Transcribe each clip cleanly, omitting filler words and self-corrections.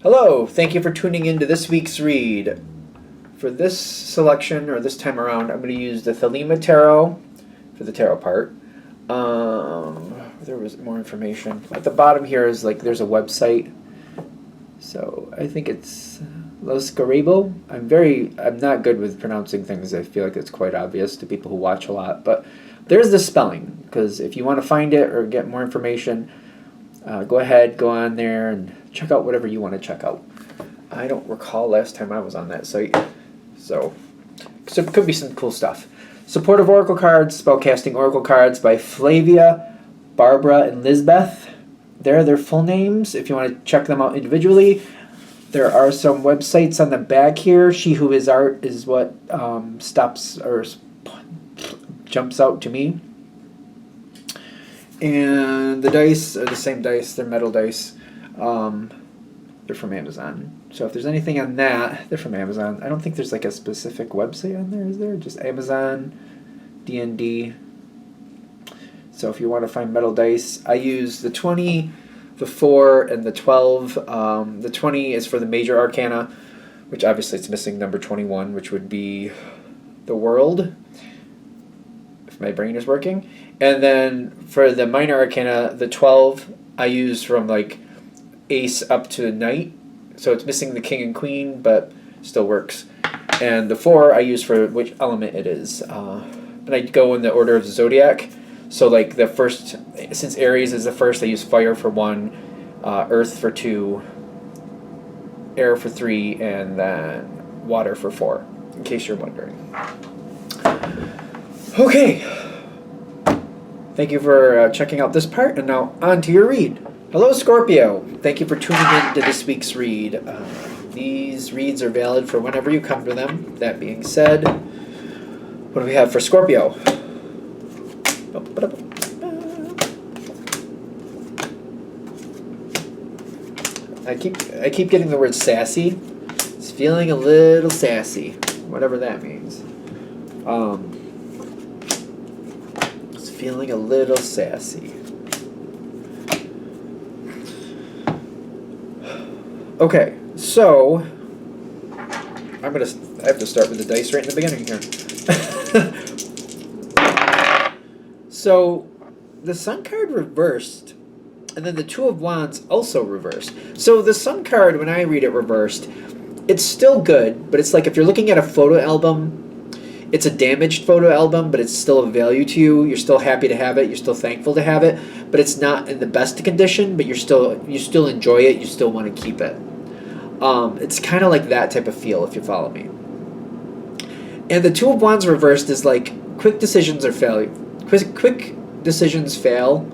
Hello, thank you for tuning in to this week's read. For this selection, or this time around, I'm going to use the Thelema Tarot for the tarot part. There was more information. At the bottom here is there's a website. So I think it's Los Garibo. I'm not good with pronouncing things. I feel like it's quite obvious to people who watch a lot. But there's the spelling, because if you want to find it or get more information, go ahead, go on there and check out whatever you want to check out. I don't recall last time I was on that site, so it could be some cool stuff. Supportive Oracle Cards, Spellcasting Oracle Cards by Flavia, Barbara, and Lisbeth. There are their full names if you want to check them out individually. There are some websites on the back here. She Who Is Art is what stops or jumps out to me. And the dice are the same dice. They're metal dice. They're from Amazon. So if there's anything on that, they're from Amazon. I don't think there's a specific website on there, is there? Just Amazon, D&D. So if you want to find metal dice, I use the 20, the 4, and the 12. The 20 is for the major arcana, which obviously it's missing number 21, which would be the world, if my brain is working. And then for the minor arcana, the 12 I use from ace up to knight. So it's missing the king and queen, but still works. And the 4 I use for which element it is. And I go in the order of the zodiac. So the first, since Aries is the first, I use fire for 1, earth for 2, air for 3, and then water for 4, in case you're wondering. Okay. Thank you for checking out this part, and now on to your read. Hello, Scorpio. Thank you for tuning in to this week's read. These reads are valid for whenever you come to them. That being said, what do we have for Scorpio? I keep getting the word sassy. It's feeling a little sassy, whatever that means. It's feeling a little sassy. Okay, so I have to start with the dice right in the beginning here. So the Sun card reversed, and then the Two of Wands also reversed. So the Sun card, when I read it reversed, it's still good, but it's if you're looking at a photo album, it's a damaged photo album, but it's still of value to you. You're still happy to have it. You're still thankful to have it, but it's not in the best condition, but you still enjoy it. You still want to keep it. It's kind of like that type of feel, if you follow me. And the Two of Wands reversed is quick decisions are failure. Quick decisions fail.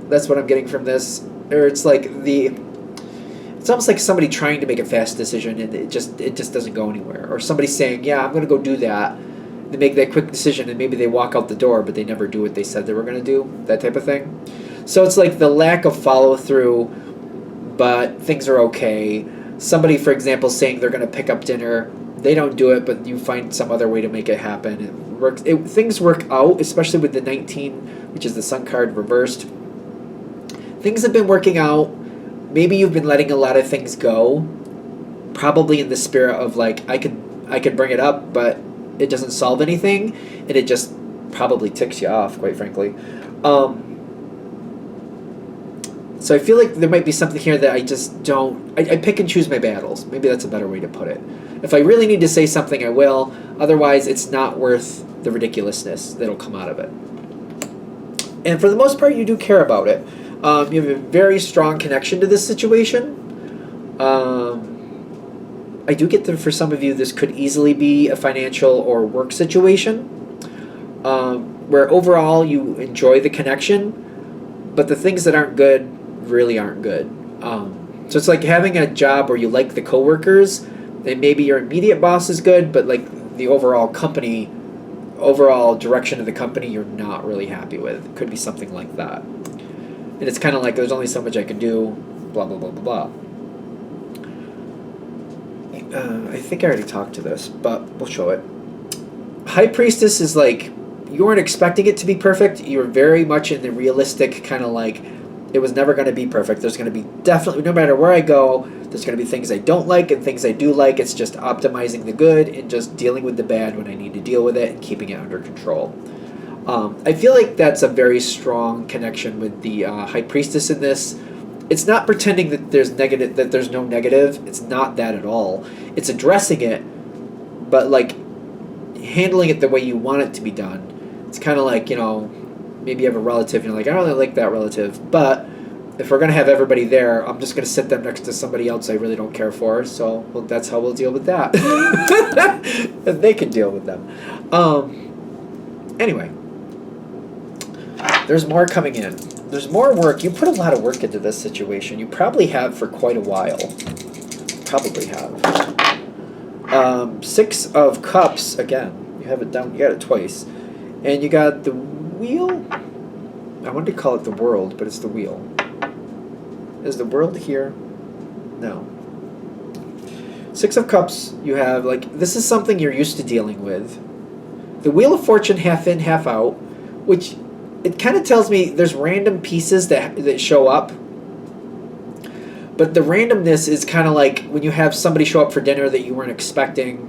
That's what I'm getting from this. Or it's it's almost like somebody trying to make a fast decision and it just doesn't go anywhere. Or somebody saying, yeah, I'm going to go do that. They make that quick decision and maybe they walk out the door, but they never do what they said they were going to do. That type of thing. So it's the lack of follow through, but things are okay. Somebody, for example, saying they're going to pick up dinner. They don't do it, but you find some other way to make it happen. Things work out, especially with the 19, which is the Sun card reversed. Things have been working out. Maybe you've been letting a lot of things go, probably in the spirit of I could bring it up, but it doesn't solve anything, and it just probably ticks you off, quite frankly. So I feel like there might be something here that I just don't... I pick and choose my battles. Maybe that's a better way to put it. If I really need to say something, I will. Otherwise, it's not worth the ridiculousness that'll come out of it. And for the most part, you do care about it. You have a very strong connection to this situation. I do get that for some of you, this could easily be a financial or work situation, where overall you enjoy the connection, but the things that aren't good really aren't good. So it's like having a job where you like the coworkers, and maybe your immediate boss is good, but the overall direction of the company you're not really happy with. It could be something like that. And it's kind of there's only so much I can do, blah, blah, blah, blah, blah. I think I already talked to this, but we'll show it. High Priestess is you weren't expecting it to be perfect. You're very much in the realistic kind of It was never going to be perfect. There's going to be definitely, no matter where I go, there's going to be things I don't like and things I do like. It's just optimizing the good and just dealing with the bad when I need to deal with it and keeping it under control. I feel like that's a very strong connection with the High Priestess in this. It's not pretending that there's no negative. It's not that at all. It's addressing it, but like handling it the way you want it to be done. It's kind of like, maybe you have a relative and you're like, I don't really like that relative, but if we're going to have everybody there, I'm just going to sit them next to somebody else I really don't care for, so that's how we'll deal with that. And they can deal with them. Anyway, there's more coming in. There's more work. You put a lot of work into this situation. You probably have for quite a while. Probably have. 6 of Cups, again. You have it down. You got it twice. And you got the Wheel. I wanted to call it the World, but it's the Wheel. Is the World here? No. 6 of Cups, you have, this is something you're used to dealing with. The Wheel of Fortune, half in, half out, which it kind of tells me there's random pieces that show up. But the randomness is kind of like when you have somebody show up for dinner that you weren't expecting,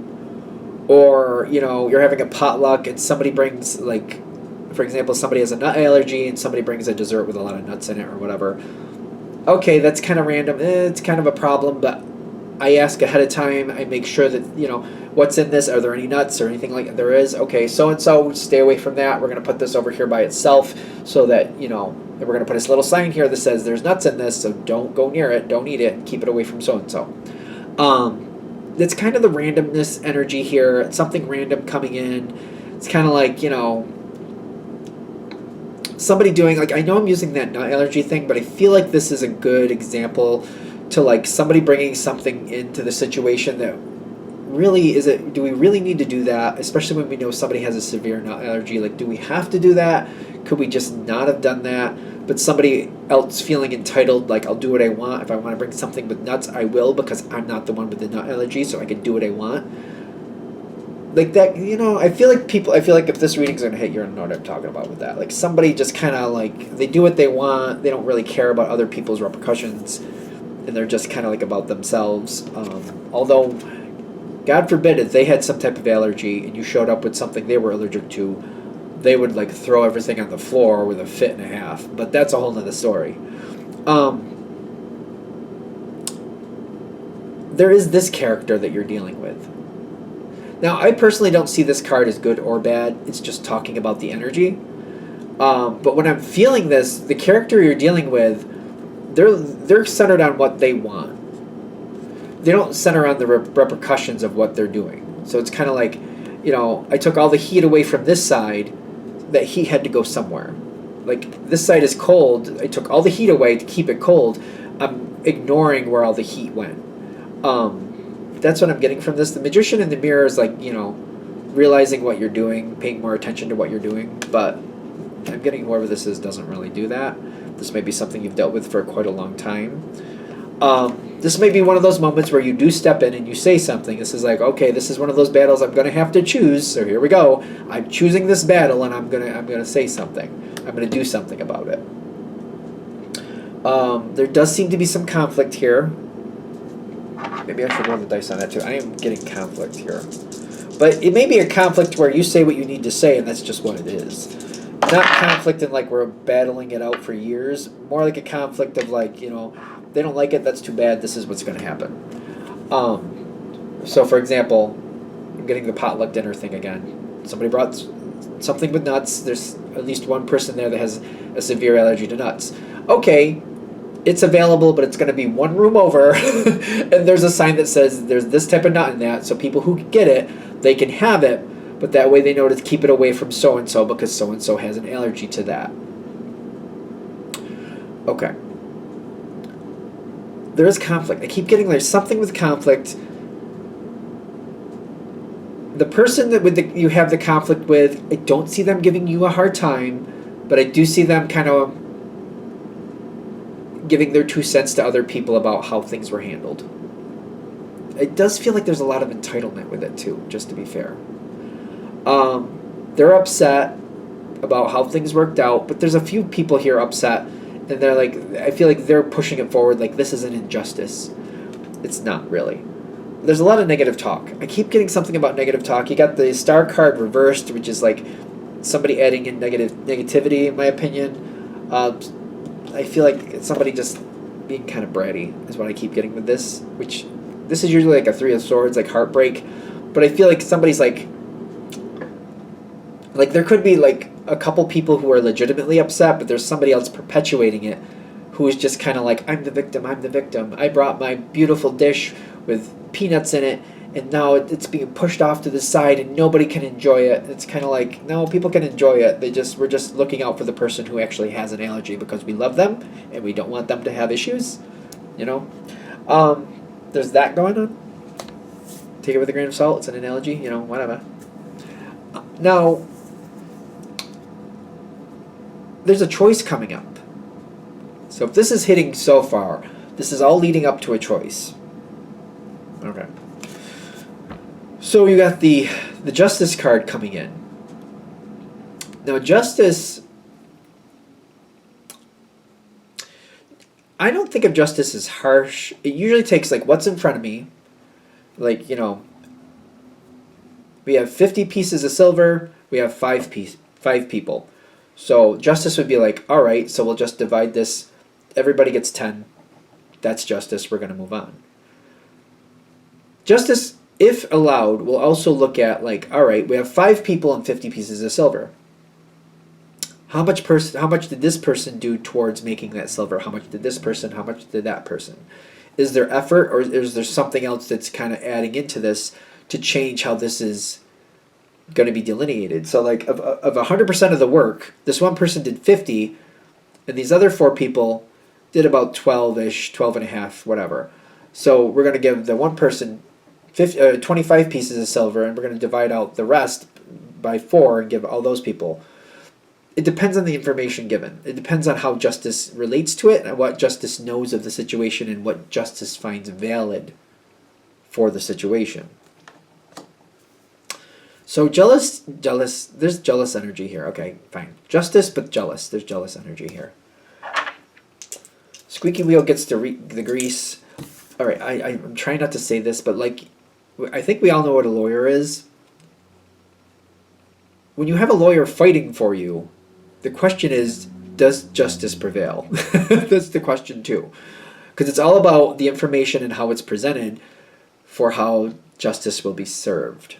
or, you're having a potluck and somebody brings, for example, somebody has a nut allergy and somebody brings a dessert with a lot of nuts in it or whatever. Okay, that's kind of random. It's kind of a problem, but I ask ahead of time. I make sure that, what's in this? Are there any nuts or anything like that? There is? Okay, so-and-so, stay away from that. We're going to put this over here by itself so that, we're going to put this little sign here that says there's nuts in this, so don't go near it, don't eat it, keep it away from so-and-so. That's kind of the randomness energy here. It's something random coming in. It's kind of like, somebody doing, I know I'm using that nut allergy thing, but I feel like this is a good example to, somebody bringing something into the situation that really do we really need to do that, especially when we know somebody has a severe nut allergy? Do we have to do that? Could we just not have done that? But somebody else feeling entitled, I'll do what I want. If I want to bring something with nuts, I will, because I'm not the one with the nut allergy, so I can do what I want. Like that, I feel like if this reading's going to hit, you're going to know what I'm talking about with that. Somebody just kind of they do what they want. They don't really care about other people's repercussions, and they're just kind of about themselves. Although, God forbid, if they had some type of allergy and you showed up with something they were allergic to, they would throw everything on the floor with a fit and a half. But that's a whole nother story. There is this character that you're dealing with. Now, I personally don't see this card as good or bad. It's just talking about the energy. But when I'm feeling this, the character you're dealing with, they're centered on what they want. They don't center on the repercussions of what they're doing. So it's kind of like, I took all the heat away from this side. That heat had to go somewhere. This side is cold. I took all the heat away to keep it cold. I'm ignoring where all the heat went. That's what I'm getting from this. The Magician in the Mirror is realizing what you're doing, paying more attention to what you're doing. But I'm getting whoever this is doesn't really do that. This may be something you've dealt with for quite a long time. This may be one of those moments where you do step in and you say something. This is okay, this is one of those battles I'm going to have to choose. So here we go. I'm choosing this battle, and I'm gonna say something. I'm going to do something about it. There does seem to be some conflict here. Maybe I should roll the dice on that too. I am getting conflict here. But it may be a conflict where you say what you need to say, and that's just what it is. Not conflict in we're battling it out for years. More like a conflict of they don't like it, that's too bad, this is what's going to happen. So, for example, I'm getting the potluck dinner thing again. Somebody brought something with nuts. There's at least one person there that has a severe allergy to nuts. Okay, it's available, but it's going to be one room over, and there's a sign that says there's this type of nut in that, so people who get it, they can have it, but that way they know to keep it away from so-and-so because so-and-so has an allergy to that. Okay. There is conflict. I keep getting there's something with conflict. The person that you have the conflict with, I don't see them giving you a hard time, but I do see them kind of giving their 2 cents to other people about how things were handled. It does feel like there's a lot of entitlement with it too, just to be fair. They're upset about how things worked out, but there's a few people here upset and they're like, I feel like they're pushing it forward like this is an injustice. It's not really. There's a lot of negative talk. I keep getting something about negative talk. You got the star card reversed, which is like somebody adding in negativity, in my opinion. I feel like it's somebody just being kind of bratty is what I keep getting with this, which this is usually like a Three of Swords, like heartbreak, but I feel like somebody's like there could be like a couple people who are legitimately upset, but there's somebody else perpetuating it who is just kind of like, I'm the victim, I'm the victim. I brought my beautiful dish with peanuts in it, and now it's being pushed off to the side and nobody can enjoy it. It's kind of like, no, people can enjoy it. We're just looking out for the person who actually has an allergy because we love them and we don't want them to have issues, you know? There's that going on. Take it with a grain of salt. It's an analogy, you know, whatever. Now, there's a choice coming up. So if this is hitting so far, this is all leading up to a choice. Okay. So you got the Justice card coming in. Now Justice, I don't think of Justice as harsh. It usually takes like what's in front of me. Like, you know, we have 50 pieces of silver, we have 5 people. So Justice would be like, all right, so we'll just divide this. Everybody gets 10. That's Justice. We're going to move on. Justice, if allowed, will also look at like, all right, we have 5 people and 50 pieces of silver. How much did this person do towards making that silver? How much did this person? How much did that person? Is there effort, or is there something else that's kind of adding into this to change how this is going to be delineated? So like of 100% of the work, this one person did 50, and these other 4 people did about 12-ish, 12 and a half, whatever. So we're going to give the one person 25 pieces of silver, and we're going to divide out the rest by 4 and give all those people. It depends on the information given. It depends on how Justice relates to it and what Justice knows of the situation and what Justice finds valid for the situation. So jealous, there's jealous energy here. Okay, fine. Justice, but jealous. There's jealous energy here. Squeaky wheel gets the grease. All right, I'm trying not to say this, but like, I think we all know what a lawyer is. When you have a lawyer fighting for you, the question is, does justice prevail? That's the question too. Because it's all about the information and how it's presented for how justice will be served.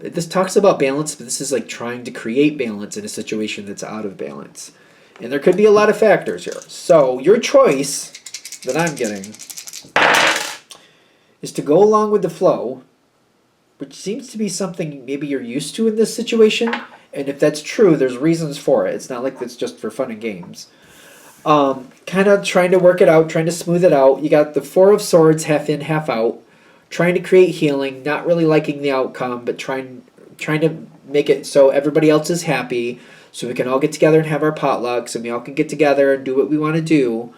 This talks about balance, but this is like trying to create balance in a situation that's out of balance. And there could be a lot of factors here. So your choice that I'm getting is to go along with the flow, which seems to be something maybe you're used to in this situation. And if that's true, there's reasons for it. It's not like it's just for fun and games. Kind of trying to work it out, trying to smooth it out. You got the 4 of Swords, half in, half out. Trying to create healing, not really liking the outcome, but trying to make it so everybody else is happy, so we can all get together and have our potlucks, and we all can get together and do what we want to do.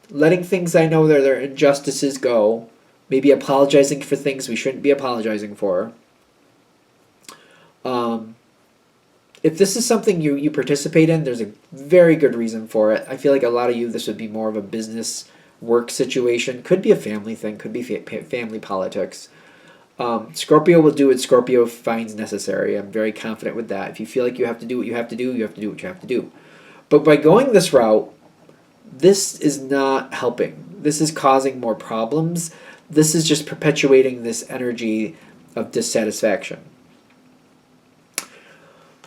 Letting things I know that are injustices go. Maybe apologizing for things we shouldn't be apologizing for. If this is something you participate in, there's a very good reason for it. I feel like a lot of you, this would be more of a business work situation. Could be a family thing. Could be family politics. Scorpio will do what Scorpio finds necessary. I'm very confident with that. If you feel like you have to do what you have to do, you have to do what you have to do. But by going this route, this is not helping. This is causing more problems. This is just perpetuating this energy of dissatisfaction.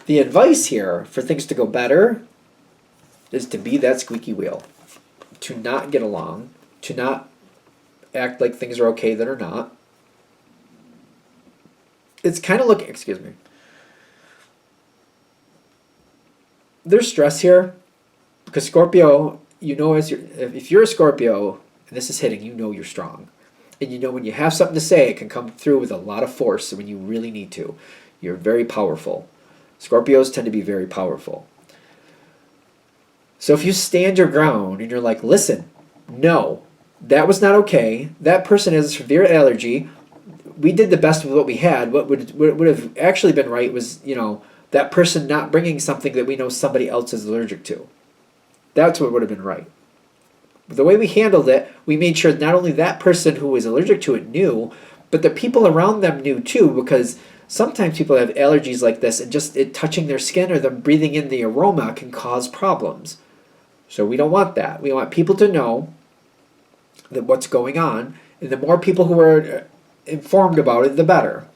The advice here for things to go better is to be that squeaky wheel. To not get along. To not act like things are okay that are not. It's kind of looking, excuse me. There's stress here because Scorpio, you know, if you're a Scorpio and this is hitting, you know you're strong. And you know when you have something to say, it can come through with a lot of force when you really need to. You're very powerful. Scorpios tend to be very powerful. So if you stand your ground and you're like, listen, no, that was not okay. That person has a severe allergy. We did the best with what we had. What would have actually been right was, you know, that person not bringing something that we know somebody else is allergic to. That's what would have been right. But the way we handled it, we made sure not only that person who was allergic to it knew, but the people around them knew too, because sometimes people have allergies like this, and just it touching their skin or them breathing in the aroma can cause problems. So we don't want that. We want people to know that what's going on, and the more people who are informed about it, the better.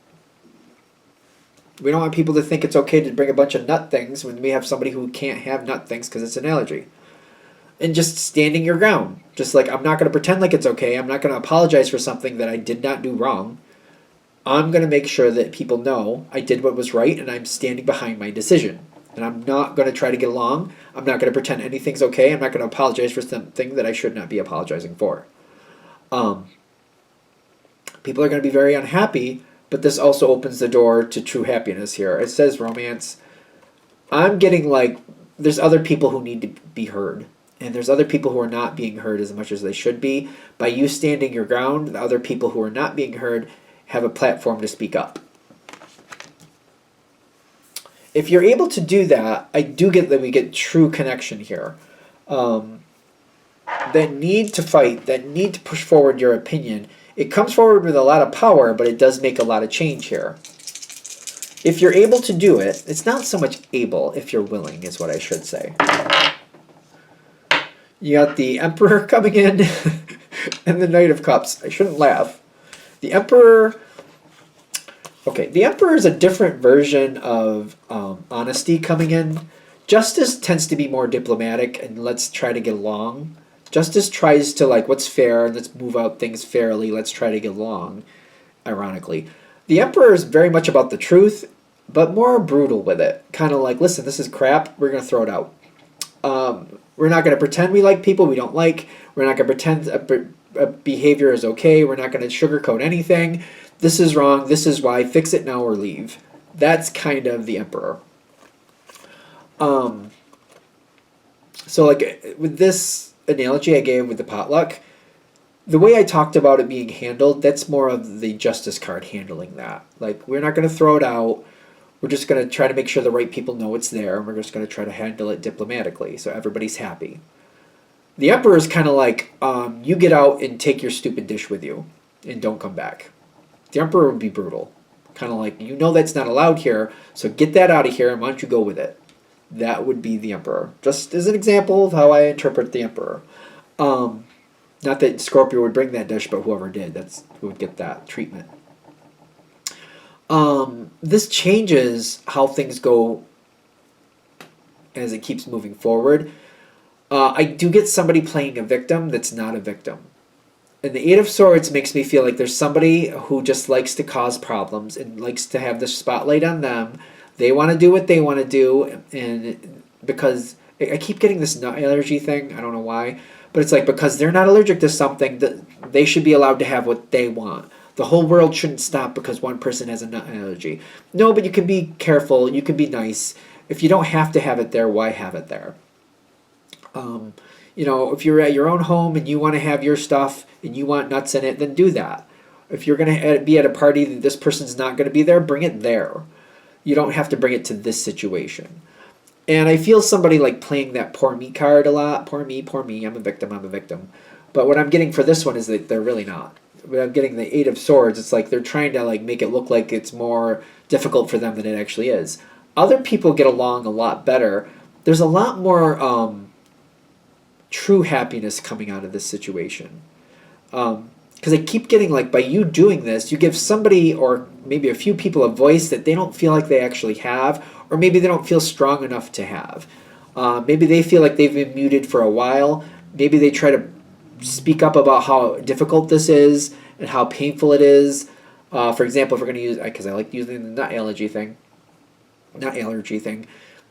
We don't want people to think it's okay to bring a bunch of nut things when we have somebody who can't have nut things because it's an allergy. And just standing your ground. Just like, I'm not going to pretend like it's okay. I'm not going to apologize for something that I did not do wrong. I'm going to make sure that people know I did what was right and I'm standing behind my decision. And I'm not going to try to get along. I'm not going to pretend anything's okay. I'm not going to apologize for something that I should not be apologizing for. People are going to be very unhappy, but this also opens the door to true happiness here. It says romance. I'm getting like, there's other people who need to be heard. And there's other people who are not being heard as much as they should be. By you standing your ground, the other people who are not being heard have a platform to speak up. If you're able to do that, I do get that we get true connection here. That need to fight, that need to push forward your opinion, it comes forward with a lot of power, but it does make a lot of change here. If you're able to do it, it's not so much able, if you're willing, is what I should say. You got the Emperor coming in and the Knight of Cups. I shouldn't laugh. The Emperor... Okay, the Emperor is a different version of honesty coming in. Justice tends to be more diplomatic and let's try to get along. Justice tries to like, what's fair, and let's move out things fairly, let's try to get along, ironically. The Emperor is very much about the truth, but more brutal with it. Kind of like, listen, this is crap, we're going to throw it out. We're not going to pretend we like people we don't like. We're not going to pretend a behavior is okay. We're not going to sugarcoat anything. This is wrong. This is why. Fix it now or leave. That's kind of the Emperor. So like with this analogy I gave with the potluck, the way I talked about it being handled, that's more of the Justice card handling that. Like, we're not going to throw it out. We're just going to try to make sure the right people know it's there, and we're just going to try to handle it diplomatically so everybody's happy. The Emperor is kind of like, you get out and take your stupid dish with you and don't come back. The Emperor would be brutal. Kind of like, you know that's not allowed here, so get that out of here and why don't you go with it. That would be the Emperor. Just as an example of how I interpret the Emperor. Not that Scorpio would bring that dish, but whoever did, that's who would get that treatment. This changes how things go as it keeps moving forward. I do get somebody playing a victim that's not a victim. And the Eight of Swords makes me feel like there's somebody who just likes to cause problems and likes to have the spotlight on them. They want to do what they want to do, and because I keep getting this nut allergy thing, I don't know why, but it's like because they're not allergic to something, that they should be allowed to have what they want. The whole world shouldn't stop because one person has a nut allergy. No, but you can be careful. You can be nice. If you don't have to have it there, why have it there? If you're at your own home and you want to have your stuff and you want nuts in it, then do that. If you're going to be at a party that this person's not going to be there, bring it there. You don't have to bring it to this situation. And I feel somebody like playing that poor me card a lot. Poor me, I'm a victim. But what I'm getting for this one is that they're really not. When I'm getting the Eight of Swords, it's like they're trying to like make it look like it's more difficult for them than it actually is. Other people get along a lot better. There's a lot more true happiness coming out of this situation. Because I keep getting like, by you doing this, you give somebody or maybe a few people a voice that they don't feel like they actually have, or maybe they don't feel strong enough to have. Maybe they feel like they've been muted for a while. Maybe they try to speak up about how difficult this is and how painful it is. For example, if we're going to use, because I like using the nut allergy thing,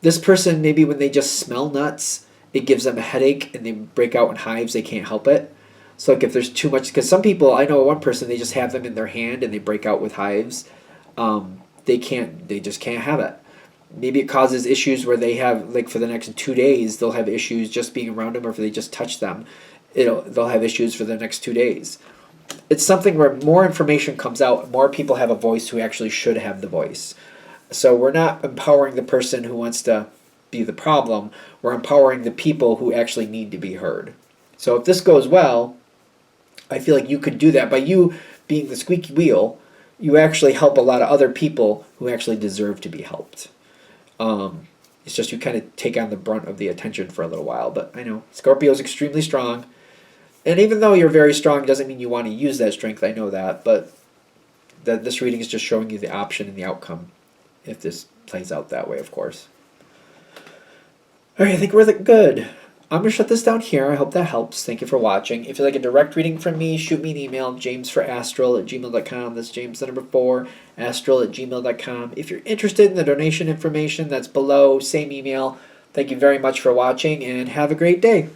this person, maybe when they just smell nuts, it gives them a headache and they break out in hives, they can't help it. So like if there's too much, because some people, I know one person, they just have them in their hand and they break out with hives. They just can't have it. Maybe it causes issues where they have, like for the next 2 days, they'll have issues just being around them, or if they just touch them, they'll have issues for the next 2 days. It's something where more information comes out, more people have a voice who actually should have the voice. So we're not empowering the person who wants to be the problem. We're empowering the people who actually need to be heard. So if this goes well, I feel like you could do that by you being the squeaky wheel. You actually help a lot of other people who actually deserve to be helped. It's just you kind of take on the brunt of the attention for a little while. But I know Scorpio is extremely strong, and even though you're very strong, doesn't mean you want to use that strength. I know that, but this reading is just showing you the option and the outcome if this plays out that way, of course. All right, I think we're good. I'm going to shut this down here. I hope that helps. Thank you for watching. If you'd like a direct reading from me, shoot me an email, jamesforastral@gmail.com. That's James the number 4, astral@gmail.com. If you're interested in the donation information, that's below, same email. Thank you very much for watching, and have a great day.